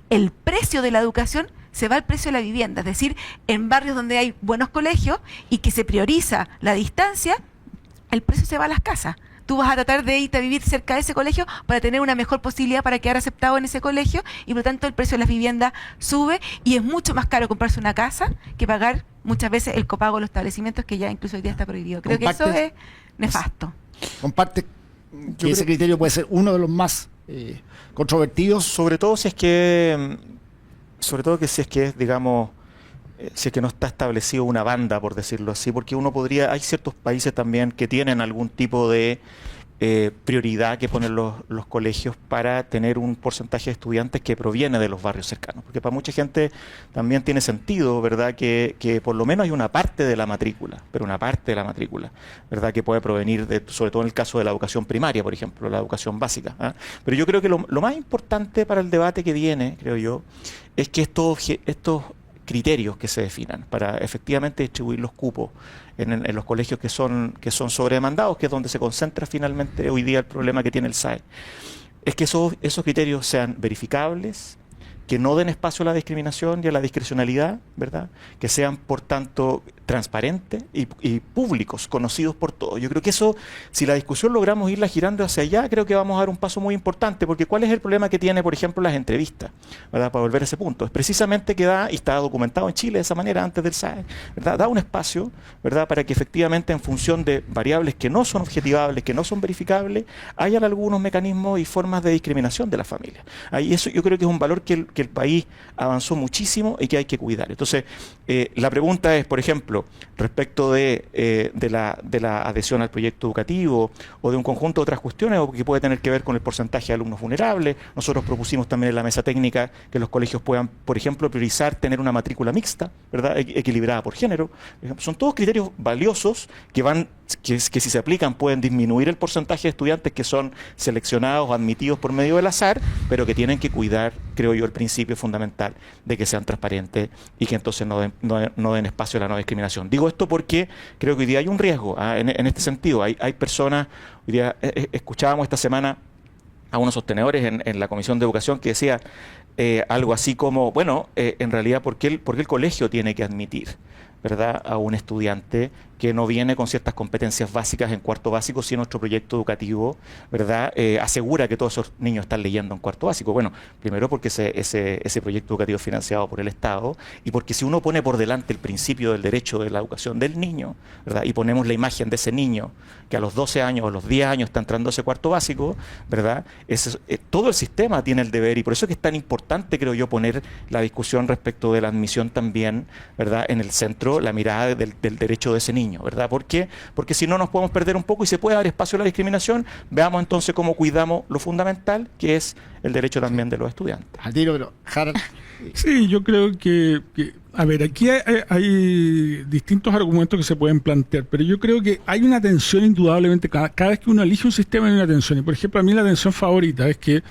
el precio de la educación se va al precio de la vivienda, es decir, en barrios donde hay buenos colegios y que se prioriza la distancia, el precio se va a las casas. Tú vas a tratar de irte a vivir cerca de ese colegio para tener una mejor posibilidad para quedar aceptado en ese colegio, y por lo tanto el precio de las viviendas sube, y es mucho más caro comprarse una casa que pagar muchas veces el copago de los establecimientos, que ya incluso hoy día está prohibido. Creo que eso es nefasto. Comparte que ese criterio puede ser uno de los más controvertidos. Sobre todo si es que, digamos, si es que no está establecido una banda, por decirlo así, porque hay ciertos países también que tienen algún tipo de prioridad que ponen los colegios para tener un porcentaje de estudiantes que proviene de los barrios cercanos, porque para mucha gente también tiene sentido, ¿verdad?, que por lo menos hay una parte de la matrícula, ¿verdad?, que puede provenir sobre todo en el caso de la educación primaria, por ejemplo, la educación básica, ¿ah? Pero yo creo que lo más importante para el debate que viene, creo yo, es que estos criterios que se definan para efectivamente distribuir los cupos en los colegios que son sobredemandados, que es donde se concentra finalmente hoy día el problema que tiene el SAE, es que esos criterios sean verificables, que no den espacio a la discriminación y a la discrecionalidad, ¿verdad?, que sean por tanto transparentes y públicos, conocidos por todos. Yo creo que eso, si la discusión logramos irla girando hacia allá, creo que vamos a dar un paso muy importante, porque ¿cuál es el problema que tiene, por ejemplo, las entrevistas, ¿verdad?, para volver a ese punto? Es precisamente que y está documentado en Chile de esa manera antes del SAE, ¿verdad?, da un espacio, ¿verdad?, para que efectivamente en función de variables que no son objetivables, que no son verificables, hayan algunos mecanismos y formas de discriminación de las familias. Ahí eso yo creo que es un valor que el país avanzó muchísimo y que hay que cuidar. Entonces, la pregunta es, por ejemplo, respecto de la adhesión al proyecto educativo o de un conjunto de otras cuestiones o que puede tener que ver con el porcentaje de alumnos vulnerables. Nosotros propusimos también en la mesa técnica que los colegios puedan, por ejemplo, priorizar tener una matrícula mixta, ¿verdad?, equilibrada por género. Son todos criterios valiosos que si se aplican pueden disminuir el porcentaje de estudiantes que son seleccionados o admitidos por medio del azar, pero que tienen que cuidar, creo yo, el principio fundamental de que sean transparentes y que entonces no den espacio a la no discriminación. Digo esto porque creo que hoy día hay un riesgo, en este sentido. Hay personas, hoy día escuchábamos esta semana a unos sostenedores en la Comisión de Educación que decía algo así como, bueno, en realidad, ¿por qué el colegio tiene que admitir, ¿verdad?, a un estudiante que no viene con ciertas competencias básicas en cuarto básico si nuestro proyecto educativo, ¿verdad?, asegura que todos esos niños están leyendo en cuarto básico? Bueno, primero porque ese proyecto educativo es financiado por el Estado, y porque si uno pone por delante el principio del derecho de la educación del niño, ¿verdad?, y ponemos la imagen de ese niño que a los 12 años o a los 10 años está entrando a ese cuarto básico, ¿verdad?, todo el sistema tiene el deber, y por eso es que es tan importante, creo yo, poner la discusión respecto de la admisión también, ¿verdad?, en el centro, la mirada del derecho de ese niño, ¿verdad? ¿Por qué? Porque si no nos podemos perder un poco y se puede dar espacio a la discriminación. Veamos entonces cómo cuidamos lo fundamental, que es el derecho también de los estudiantes. Al tiro, pero Harold. Sí, yo creo que a ver, aquí hay distintos argumentos que se pueden plantear, pero yo creo que hay una tensión indudablemente, cada vez que uno elige un sistema hay una tensión, y por ejemplo a mí la tensión favorita es que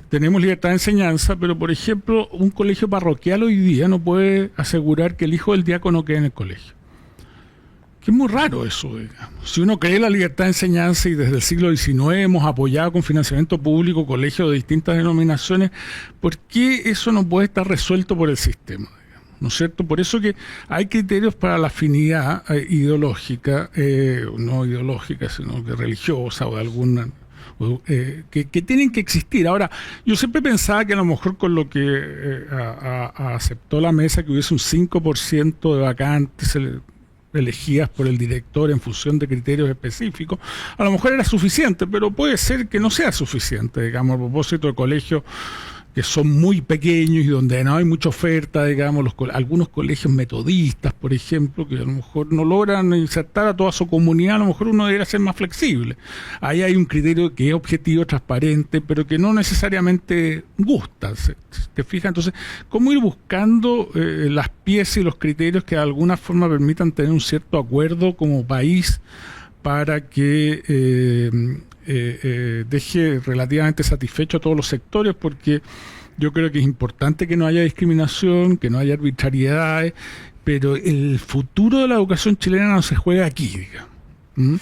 tenemos libertad de enseñanza, pero por ejemplo un colegio parroquial hoy día no puede asegurar que el hijo del diácono quede en el colegio. Que es muy raro eso, digamos. Si uno cree la libertad de enseñanza y desde el siglo XIX hemos apoyado con financiamiento público colegios de distintas denominaciones, ¿por qué eso no puede estar resuelto por el sistema? ¿No es cierto? Por eso que hay criterios para la afinidad ideológica, no ideológica, sino que religiosa o de alguna... que tienen que existir. Ahora, yo siempre pensaba que a lo mejor con lo que aceptó la mesa, que hubiese un 5% de vacantes, elegidas por el director en función de criterios específicos, a lo mejor era suficiente, pero puede ser que no sea suficiente, digamos, a propósito de colegios que son muy pequeños y donde no hay mucha oferta, digamos, algunos colegios metodistas, por ejemplo, que a lo mejor no logran insertar a toda su comunidad, a lo mejor uno debería ser más flexible. Ahí hay un criterio que es objetivo, transparente, pero que no necesariamente gusta, ¿te fijas? Entonces, ¿cómo ir buscando las piezas y los criterios que de alguna forma permitan tener un cierto acuerdo como país para que deje relativamente satisfecho a todos los sectores? Porque yo creo que es importante que no haya discriminación, que no haya arbitrariedades, pero el futuro de la educación chilena no se juega aquí, digamos.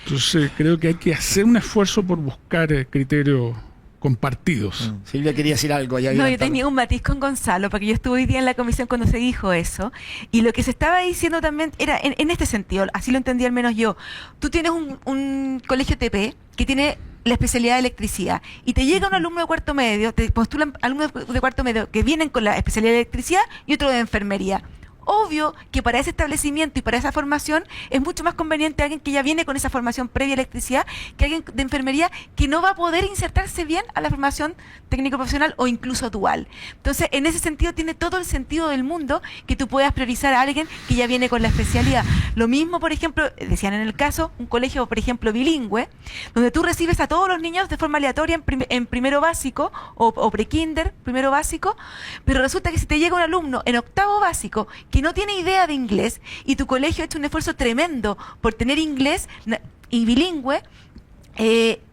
Entonces creo que hay que hacer un esfuerzo por buscar criterios compartidos. Silvia quería decir algo. No, yo tenía un matiz con Gonzalo, porque yo estuve hoy día en la comisión cuando se dijo eso, y lo que se estaba diciendo también era en este sentido, así lo entendí al menos yo. Tú tienes un colegio TP que tiene la especialidad de electricidad, y te llega un alumno de cuarto medio, te postulan alumnos de cuarto medio que vienen con la especialidad de electricidad y otro de enfermería. Obvio que para ese establecimiento y para esa formación es mucho más conveniente alguien que ya viene con esa formación previa a electricidad que alguien de enfermería que no va a poder insertarse bien a la formación técnico-profesional o incluso dual. Entonces, en ese sentido, tiene todo el sentido del mundo que tú puedas priorizar a alguien que ya viene con la especialidad. Lo mismo, por ejemplo, decían en el caso, un colegio, por ejemplo, bilingüe, donde tú recibes a todos los niños de forma aleatoria en primero básico o pre-kinder, primero básico, pero resulta que si te llega un alumno en octavo básico que no tiene idea de inglés y tu colegio ha hecho un esfuerzo tremendo por tener inglés y bilingüe,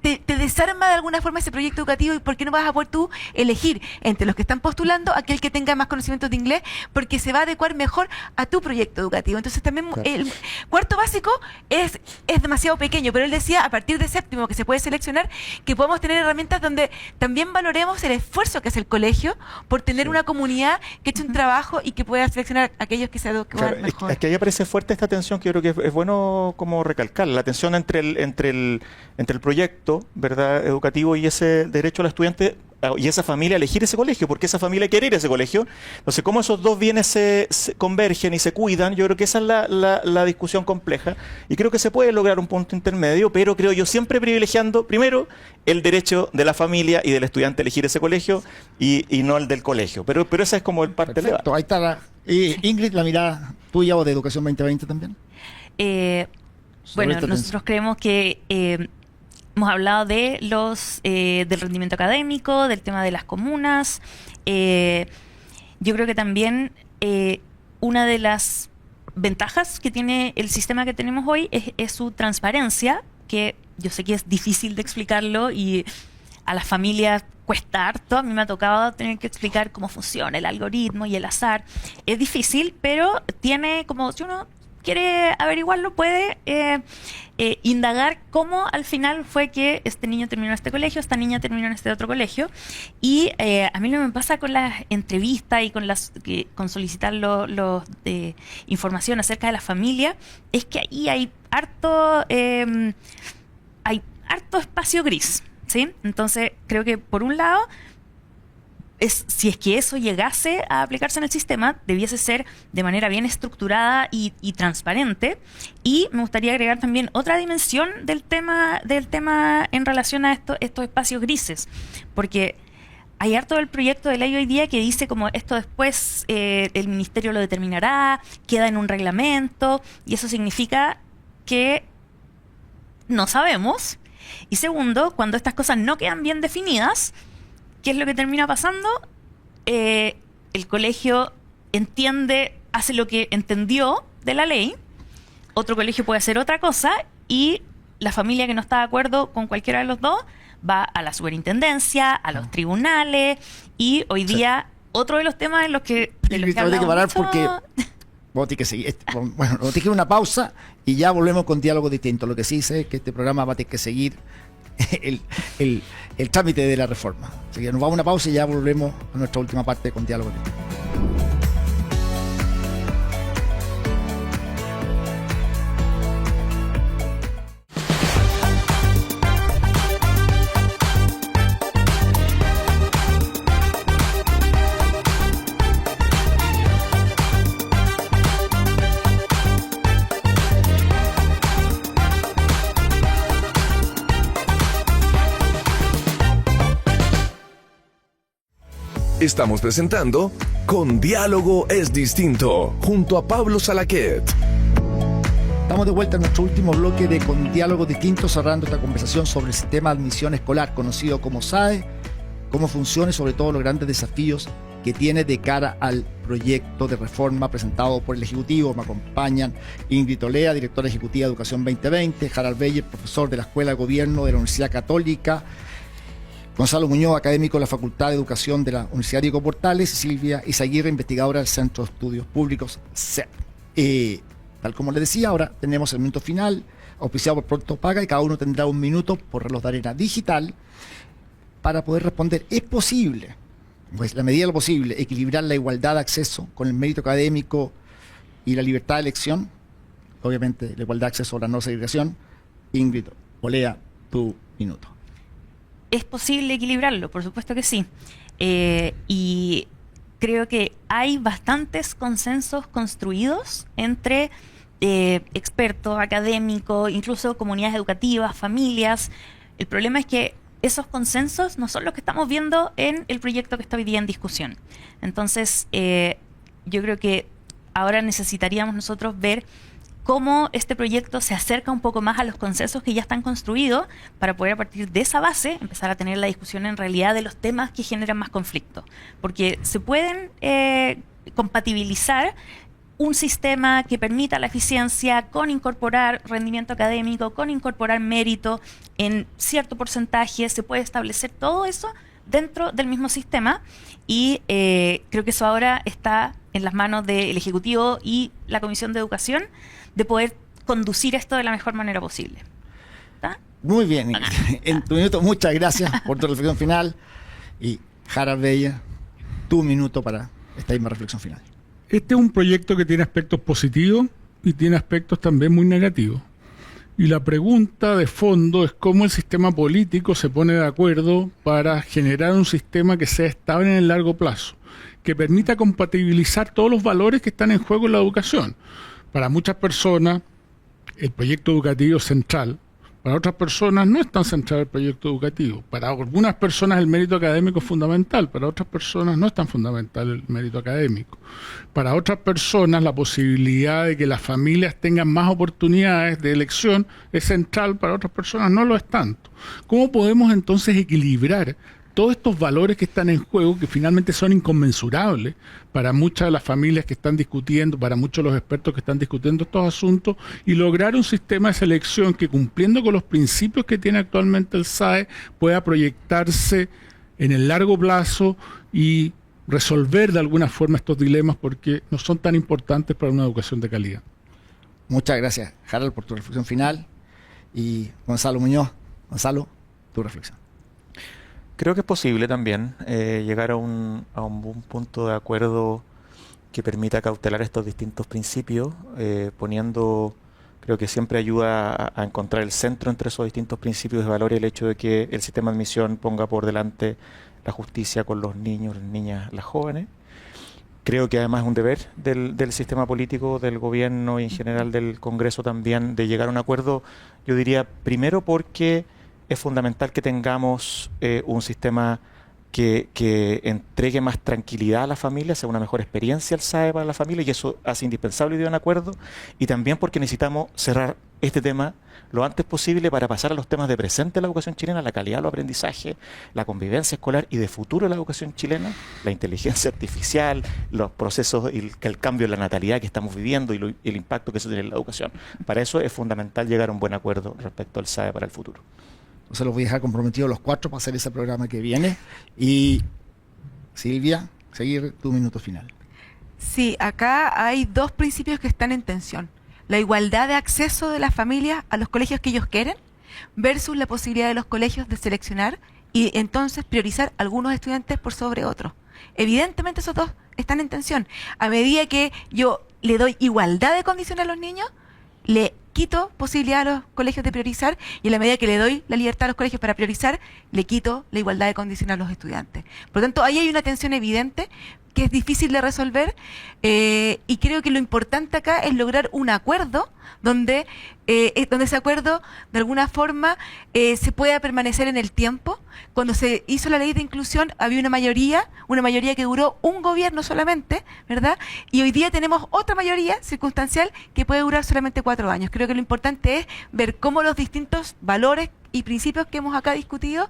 te desarma de alguna forma ese proyecto educativo. ¿Y por qué no vas a poder tú elegir entre los que están postulando aquel que tenga más conocimientos de inglés? Porque se va a adecuar mejor a tu proyecto educativo. Entonces también el cuarto básico es demasiado pequeño, pero él decía a partir de séptimo que se puede seleccionar, que podemos tener herramientas donde también valoremos el esfuerzo que hace el colegio por tener una comunidad que eche un trabajo y que pueda seleccionar a aquellos que se adecuan mejor. Es que ahí aparece fuerte esta tensión que yo creo que es bueno como recalcar, la tensión entre el proyecto, ¿verdad?, educativo y ese derecho al estudiante y esa familia a elegir ese colegio, porque esa familia quiere ir a ese colegio. Entonces, cómo esos dos bienes se convergen y se cuidan, yo creo que esa es la discusión compleja, y creo que se puede lograr un punto intermedio, pero creo yo siempre privilegiando primero el derecho de la familia y del estudiante a elegir ese colegio y no el del colegio. Pero esa es como el parte del debate. Ahí está Ingrid, la mirada tuya o de Educación 2020 también. Bueno, nosotros creemos que hemos hablado de del rendimiento académico, del tema de las comunas. Yo creo que también una de las ventajas que tiene el sistema que tenemos hoy es su transparencia, que yo sé que es difícil de explicarlo y a las familias cuesta harto. A mí me ha tocado tener que explicar cómo funciona el algoritmo y el azar. Es difícil, pero tiene como, si uno quiere averiguarlo, puede indagar cómo al final fue que este niño terminó en este colegio, esta niña terminó en este otro colegio. Y a mí lo que me pasa con las entrevistas y con solicitar información acerca de la familia es que ahí hay harto espacio gris, ¿sí? Entonces creo que por un lado, si es que eso llegase a aplicarse en el sistema, debiese ser de manera bien estructurada y transparente. Y me gustaría agregar también otra dimensión del tema en relación a estos espacios grises, porque hay harto del proyecto de ley hoy día que dice como esto después el ministerio lo determinará, queda en un reglamento, y eso significa que no sabemos. Y segundo, cuando estas cosas no quedan bien definidas, ¿qué es lo que termina pasando? El colegio hace lo que entendió de la ley, otro colegio puede hacer otra cosa, y la familia que no está de acuerdo con cualquiera de los dos va a la superintendencia, a los tribunales, y hoy día otro de los temas en los que parar porque vos tenés que seguir. Bueno, vos tenés que ir a una pausa y ya volvemos con Diálogo Distinto. Lo que sí sé es que este programa va a tener que seguir el trámite de la reforma. Así que nos vamos a una pausa y ya volvemos a nuestra última parte con Diálogo Distinto. Estamos presentando Con Diálogo es Distinto, junto a Pablo Salaquet. Estamos de vuelta en nuestro último bloque de Con Diálogo Distinto, cerrando esta conversación sobre el sistema de admisión escolar, conocido como SAE, cómo funciona y sobre todo los grandes desafíos que tiene de cara al proyecto de reforma presentado por el Ejecutivo. Me acompañan Ingrid Olea, directora ejecutiva de Educación 2020, Harald Beyer, profesor de la Escuela de Gobierno de la Universidad Católica, Gonzalo Muñoz, académico de la Facultad de Educación de la Universidad Diego Portales, y Silvia Izaguirre, investigadora del Centro de Estudios Públicos, CEP. Tal como les decía, ahora tenemos el minuto final, auspiciado por Pronto Paga, y cada uno tendrá un minuto por reloj de arena digital para poder responder. ¿Es posible, pues la medida de lo posible, equilibrar la igualdad de acceso con el mérito académico y la libertad de elección? Obviamente, la igualdad de acceso a la no segregación. Ingrid Olea, tu minuto. ¿Es posible equilibrarlo? Por supuesto que sí. Y creo que hay bastantes consensos construidos entre expertos, académicos, incluso comunidades educativas, familias. El problema es que esos consensos no son los que estamos viendo en el proyecto que está hoy día en discusión. Entonces, yo creo que ahora necesitaríamos nosotros ver cómo este proyecto se acerca un poco más a los consensos que ya están construidos para poder a partir de esa base empezar a tener la discusión en realidad de los temas que generan más conflicto. Porque se pueden compatibilizar un sistema que permita la eficiencia con incorporar rendimiento académico, con incorporar mérito en cierto porcentaje. Se puede establecer todo eso dentro del mismo sistema y creo que eso ahora está en las manos del Ejecutivo y la Comisión de Educación de poder conducir esto de la mejor manera posible. ¿Está? Muy bien, en tu minuto, muchas gracias por tu reflexión final. Y Harald Beyer, tu minuto para esta misma reflexión final. Este es un proyecto que tiene aspectos positivos y tiene aspectos también muy negativos. Y la pregunta de fondo es cómo el sistema político se pone de acuerdo para generar un sistema que sea estable en el largo plazo, que permita compatibilizar todos los valores que están en juego en la educación. Para muchas personas, el proyecto educativo es central. Para otras personas no es tan central el proyecto educativo. Para algunas personas el mérito académico es fundamental, para otras personas no es tan fundamental el mérito académico. Para otras personas la posibilidad de que las familias tengan más oportunidades de elección es central, para otras personas no lo es tanto. ¿Cómo podemos entonces equilibrar todos estos valores que están en juego, que finalmente son inconmensurables para muchas de las familias que están discutiendo, para muchos de los expertos que están discutiendo estos asuntos, y lograr un sistema de selección que, cumpliendo con los principios que tiene actualmente el SAE, pueda proyectarse en el largo plazo y resolver de alguna forma estos dilemas, porque no son tan importantes para una educación de calidad? Muchas gracias, Harald, por tu reflexión final. Y Gonzalo Muñoz, Gonzalo, tu reflexión. Creo que es posible también llegar a un buen punto de acuerdo que permita cautelar estos distintos principios, poniendo, creo que siempre ayuda a encontrar el centro entre esos distintos principios de valor y el hecho de que el sistema de admisión ponga por delante la justicia con los niños, las niñas, las jóvenes. Creo que además es un deber del sistema político, del gobierno y en general del Congreso también de llegar a un acuerdo, yo diría, primero porque es fundamental que tengamos un sistema que entregue más tranquilidad a la familia, sea una mejor experiencia el SAE para la familia, y eso hace indispensable ir a un acuerdo, y también porque necesitamos cerrar este tema lo antes posible para pasar a los temas de presente de la educación chilena, la calidad de los aprendizajes, la convivencia escolar y de futuro de la educación chilena, la inteligencia artificial, los procesos y el cambio en la natalidad que estamos viviendo y el impacto que eso tiene en la educación. Para eso es fundamental llegar a un buen acuerdo respecto al SAE para el futuro. Entonces los voy a dejar comprometidos los cuatro para hacer ese programa que viene. Y Silvia, seguir tu minuto final. Sí, acá hay dos principios que están en tensión. La igualdad de acceso de las familias a los colegios que ellos quieren versus la posibilidad de los colegios de seleccionar y entonces priorizar algunos estudiantes por sobre otros. Evidentemente esos dos están en tensión. A medida que yo le doy igualdad de condiciones a los niños, le quito posibilidad a los colegios de priorizar, y a la medida que le doy la libertad a los colegios para priorizar, le quito la igualdad de condiciones a los estudiantes. Por lo tanto, ahí hay una tensión evidente, que es difícil de resolver, y creo que lo importante acá es lograr un acuerdo donde ese acuerdo de alguna forma se pueda permanecer en el tiempo. Cuando se hizo la ley de inclusión había una mayoría que duró un gobierno solamente, ¿verdad? Y hoy día tenemos otra mayoría circunstancial que puede durar solamente 4 años. Creo que lo importante es ver cómo los distintos valores y principios que hemos acá discutido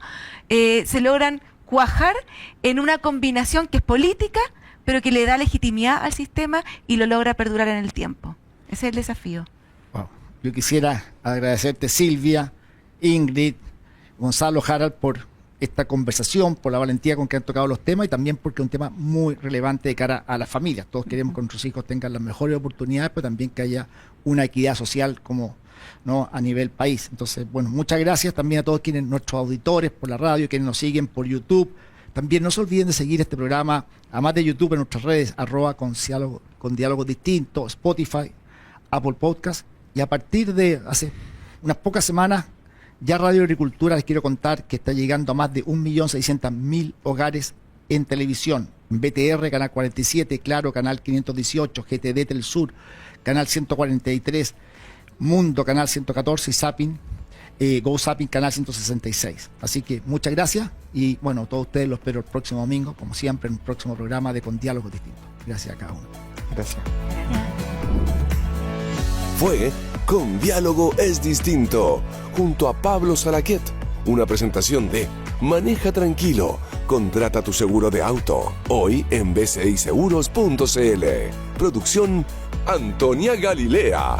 se logran cuajar en una combinación que es política, pero que le da legitimidad al sistema y lo logra perdurar en el tiempo. Ese es el desafío. Wow. Yo quisiera agradecerte, Silvia, Ingrid, Gonzalo, Harald, por esta conversación, por la valentía con que han tocado los temas y también porque es un tema muy relevante de cara a las familias. Todos queremos que nuestros hijos tengan las mejores oportunidades, pero también que haya una equidad social como, ¿no?, a nivel país. Entonces, bueno, muchas gracias también a todos quienes, nuestros auditores por la radio, quienes nos siguen por YouTube. También no se olviden de seguir este programa, además de YouTube, en nuestras redes, con diálogos distintos, Spotify, Apple Podcast. Y a partir de hace unas pocas semanas, ya Radio Agricultura, les quiero contar que está llegando a más de 1.600.000 hogares en televisión. En BTR, Canal 47, Claro, Canal 518, GTD Telesur, Canal 143, Mundo, Canal 114 y Zapping, Go Zapping, Canal 166. Así que muchas gracias y bueno, todos ustedes los espero el próximo domingo, como siempre, en un próximo programa de Con Diálogos Distintos. Gracias a cada uno. Gracias. Fue Con Diálogo es Distinto, junto a Pablo Salaquet, una presentación de Maneja Tranquilo, contrata tu seguro de auto, hoy en bciseguros.cl. Producción Antonia Galilea.